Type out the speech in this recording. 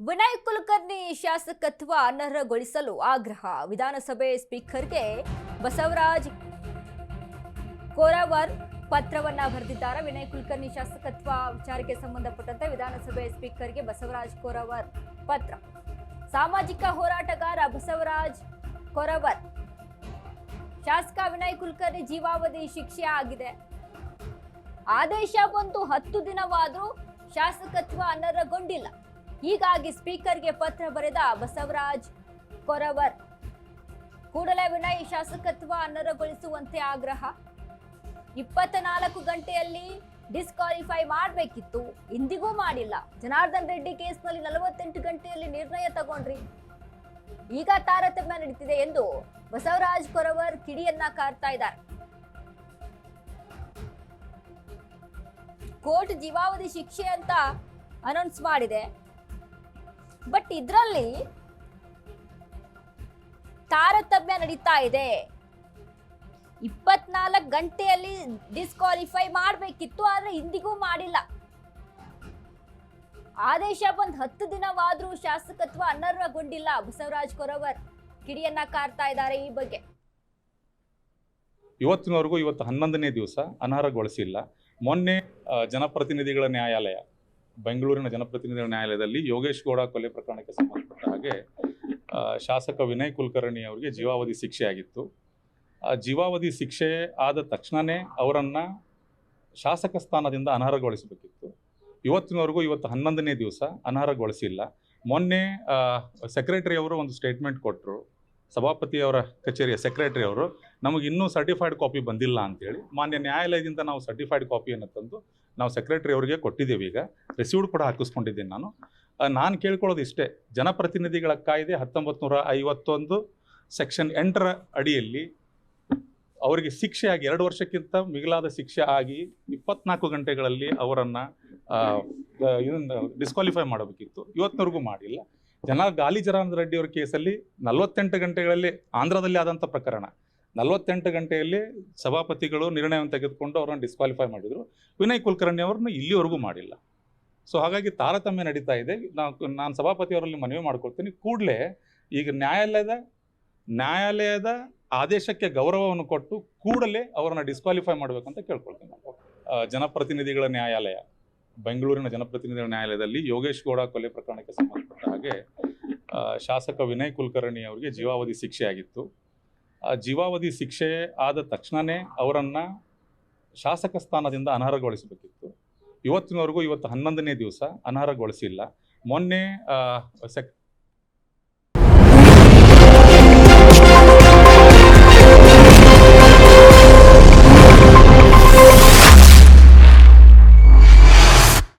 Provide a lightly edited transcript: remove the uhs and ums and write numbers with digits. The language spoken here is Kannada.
ವಿನಯ್ ಕುಲಕರ್ಣಿ ಶಾಸಕತ್ವ ಅನರ್ಹಗೊಳಿಸಲು ಆಗ್ರಹ. ವಿಧಾನಸಭೆ ಸ್ಪೀಕರ್ಗೆ ಬಸವರಾಜ್ ಕೋರವರ್ ಪತ್ರವನ್ನ ಬರೆದಿದ್ದಾರೆ. ವಿನಯ್ ಕುಲಕರ್ಣಿ ಶಾಸಕತ್ವ ವಿಚಾರಕ್ಕೆ ಸಂಬಂಧಪಟ್ಟಂತೆ ವಿಧಾನಸಭೆ ಸ್ಪೀಕರ್ಗೆ ಬಸವರಾಜ್ ಕೋರವರ್ ಪತ್ರ. ಸಾಮಾಜಿಕ ಹೋರಾಟಗಾರ ಬಸವರಾಜ್ ಕೋರವರ್ ಶಾಸಕ ವಿನಯ್ ಕುಲಕರ್ಣಿ ಜೀವಾವಧಿ ಶಿಕ್ಷೆ ಆಗಿದೆ. ಆದೇಶ ಬಂದು 10 ದಿನವಾದರೂ ಶಾಸಕತ್ವ ಅನರ್ಹಗೊಂಡಿಲ್ಲ. ಹೀಗಾಗಿ ಸ್ಪೀಕರ್ಗೆ ಪತ್ರ ಬರೆದ ಬಸವರಾಜ್ ಕೋರವರ್ ಕೂಡಲೇ ವಿನಯ್ ಶಾಸಕತ್ವ ಅನರ್ಹಗೊಳಿಸುವಂತೆ ಆಗ್ರಹ. 24 ಗಂಟೆಯಲ್ಲಿ ಡಿಸ್ಕ್ವಾಲಿಫೈ ಮಾಡಬೇಕಿತ್ತು, ಇಂದಿಗೂ ಮಾಡಿಲ್ಲ. ಜನಾರ್ದನ್ ರೆಡ್ಡಿ ಕೇಸ್ನಲ್ಲಿ 48 ಗಂಟೆಯಲ್ಲಿ ನಿರ್ಣಯ ತಗೊಂಡ್ರಿ, ಈಗ ತಾರತಮ್ಯ ನಡೀತಿದೆ ಎಂದು ಬಸವರಾಜ್ ಕೋರವರ್ ಕಿಡಿಯನ್ನ ಕಾರ್ತಾ ಇದ್ದಾರೆ. ಕೋರ್ಟ್ ಜೀವಾವಧಿ ಶಿಕ್ಷೆ ಅಂತ ಅನೌನ್ಸ್ ಮಾಡಿದೆ, ಬಟ್ ಇದರಲ್ಲಿ ತಾರತಮ್ಯ ನಡೀತಾ ಇದೆ. 24 ಗಂಟೆಯಲ್ಲಿ ಡಿಸ್ಕ್ವಾಲಿಫೈ ಮಾಡಬೇಕಿತ್ತು, ಆದ್ರೆ ಇಂದಿಗೂ ಮಾಡಿಲ್ಲ. ಆದೇಶ ಬಂದ್ 10 ದಿನವಾದ್ರೂ ಶಾಸಕತ್ವ ಅನರ್ಹಗೊಂಡಿಲ್ಲ. ಬಸವರಾಜ್ ಕೋರವರ್ ಕಿಡಿಯನ್ನ ಕಾರ್ತಾ ಇದ್ದಾರೆ ಈ ಬಗ್ಗೆ. ಇವತ್ತಿನವರೆಗೂ ಇವತ್ತು 11ನೇ ದಿವಸ ಅನರ್ಹಗೊಳಿಸಿಲ್ಲ. ಮೊನ್ನೆ ಜನಪ್ರತಿನಿಧಿಗಳ ನ್ಯಾಯಾಲಯ, ಬೆಂಗಳೂರಿನ ಜನಪ್ರತಿನಿಧಿಗಳ ನ್ಯಾಯಾಲಯದಲ್ಲಿ ಯೋಗೇಶ್ ಗೌಡ ಕೊಲೆ ಪ್ರಕರಣಕ್ಕೆ ಸಂಬಂಧಪಟ್ಟ ಹಾಗೆ ಶಾಸಕ ವಿನಯ್ ಕುಲಕರ್ಣಿ ಅವರಿಗೆ ಜೀವಾವಧಿ ಶಿಕ್ಷೆ ಆಗಿತ್ತು. ಜೀವಾವಧಿ ಶಿಕ್ಷೆ ಆದ ತಕ್ಷಣವೇ ಅವರನ್ನು ಶಾಸಕ ಸ್ಥಾನದಿಂದ ಅನರ್ಹಗೊಳಿಸಬೇಕಿತ್ತು. ಇವತ್ತಿನವರೆಗೂ ಇವತ್ತು 11ನೇ ದಿವಸ ಅನರ್ಹಗೊಳಿಸಿಲ್ಲ. ಮೊನ್ನೆ ಸೆಕ್ರೆಟರಿ ಅವರು ಒಂದು ಸ್ಟೇಟ್ಮೆಂಟ್ ಕೊಟ್ಟರು. ಸಭಾಪತಿಯವರ ಕಚೇರಿಯ ಸೆಕ್ರೆಟರಿ ಅವರು, ನಮಗೆ ಇನ್ನೂ ಸರ್ಟಿಫೈಡ್ ಕಾಪಿ ಬಂದಿಲ್ಲ ಅಂತೇಳಿ. ಮಾನ್ಯ ನ್ಯಾಯಾಲಯದಿಂದ ನಾವು ಸರ್ಟಿಫೈಡ್ ಕಾಪಿಯನ್ನು ತಂದು ನಾವು ಸೆಕ್ರೆಟರಿ ಅವರಿಗೆ ಕೊಟ್ಟಿದ್ದೇವೆ. ಈಗ ರಿಸೀವ್ಡ್ ಕೂಡ ಹಾಕಿಸ್ಕೊಂಡಿದ್ದೀನಿ. ನಾನು ಕೇಳ್ಕೊಳ್ಳೋದು ಇಷ್ಟೇ, ಜನಪ್ರತಿನಿಧಿಗಳ ಕಾಯ್ದೆ 1951 ಸೆಕ್ಷನ್ 8ರ ಅಡಿಯಲ್ಲಿ ಅವರಿಗೆ ಶಿಕ್ಷೆ ಆಗಿ 2 ವರ್ಷಕ್ಕಿಂತ ಮಿಗಿಲಾದ ಶಿಕ್ಷೆ ಆಗಿ 24 ಗಂಟೆಗಳಲ್ಲಿ ಅವರನ್ನು ಡಿಸ್ಕ್ವಾಲಿಫೈ ಮಾಡಬೇಕಿತ್ತು. ಇವತ್ತಿನವರೆಗೂ ಮಾಡಿಲ್ಲ. ಗಾಲಿ ಜನಾರ್ದನ್ ರೆಡ್ಡಿ ಅವರ ಕೇಸಲ್ಲಿ 48 ಗಂಟೆಗಳಲ್ಲಿ, ಆಂಧ್ರದಲ್ಲಿ ಆದಂಥ ಪ್ರಕರಣ, 48 ಗಂಟೆಯಲ್ಲಿ ಸಭಾಪತಿಗಳು ನಿರ್ಣಯವನ್ನು ತೆಗೆದುಕೊಂಡು ಅವರನ್ನು ಡಿಸ್ಕ್ವಾಲಿಫೈ ಮಾಡಿದರು. ವಿನಯ್ ಕುಲಕರ್ಣಿ ಅವ್ರನ್ನ ಇಲ್ಲಿವರೆಗೂ ಮಾಡಿಲ್ಲ. ಸೊ ಹಾಗಾಗಿ ತಾರತಮ್ಯ ನಡೀತಾ ಇದೆ. ನಾನು ಸಭಾಪತಿಯವರಲ್ಲಿ ಮನವಿ ಮಾಡ್ಕೊಳ್ತೀನಿ, ಕೂಡಲೇ ಈಗ ನ್ಯಾಯಾಲಯದ ಆದೇಶಕ್ಕೆ ಗೌರವವನ್ನು ಕೊಟ್ಟು ಕೂಡಲೇ ಅವರನ್ನು ಡಿಸ್ಕ್ವಾಲಿಫೈ ಮಾಡಬೇಕಂತ ಕೇಳ್ಕೊಳ್ತೀನಿ. ಜನಪ್ರತಿನಿಧಿಗಳ ನ್ಯಾಯಾಲಯ, ಬೆಂಗಳೂರಿನ ಜನಪ್ರತಿನಿಧಿಗಳ ನ್ಯಾಯಾಲಯದಲ್ಲಿ ಯೋಗೇಶ್ ಗೌಡ ಕೊಲೆ ಪ್ರಕರಣಕ್ಕೆ ಸಂಬಂಧಪಟ್ಟ ಹಾಗೆ ಶಾಸಕ ವಿನಯ್ ಕುಲಕರ್ಣಿ ಅವರಿಗೆ ಜೀವಾವಧಿ ಶಿಕ್ಷೆ ಆಗಿತ್ತು. ಜೀವಾವಧಿ ಶಿಕ್ಷೆ ಆದ ತಕ್ಷಣವೇ ಅವರನ್ನು ಶಾಸಕ ಸ್ಥಾನದಿಂದ ಅನರ್ಹಗೊಳಿಸಬೇಕಿತ್ತು. ಇವತ್ತಿನವರೆಗೂ ಇವತ್ತು 11ನೇ ದಿವಸ ಅನರ್ಹಗೊಳಿಸಿಲ್ಲ. ಮೊನ್ನೆ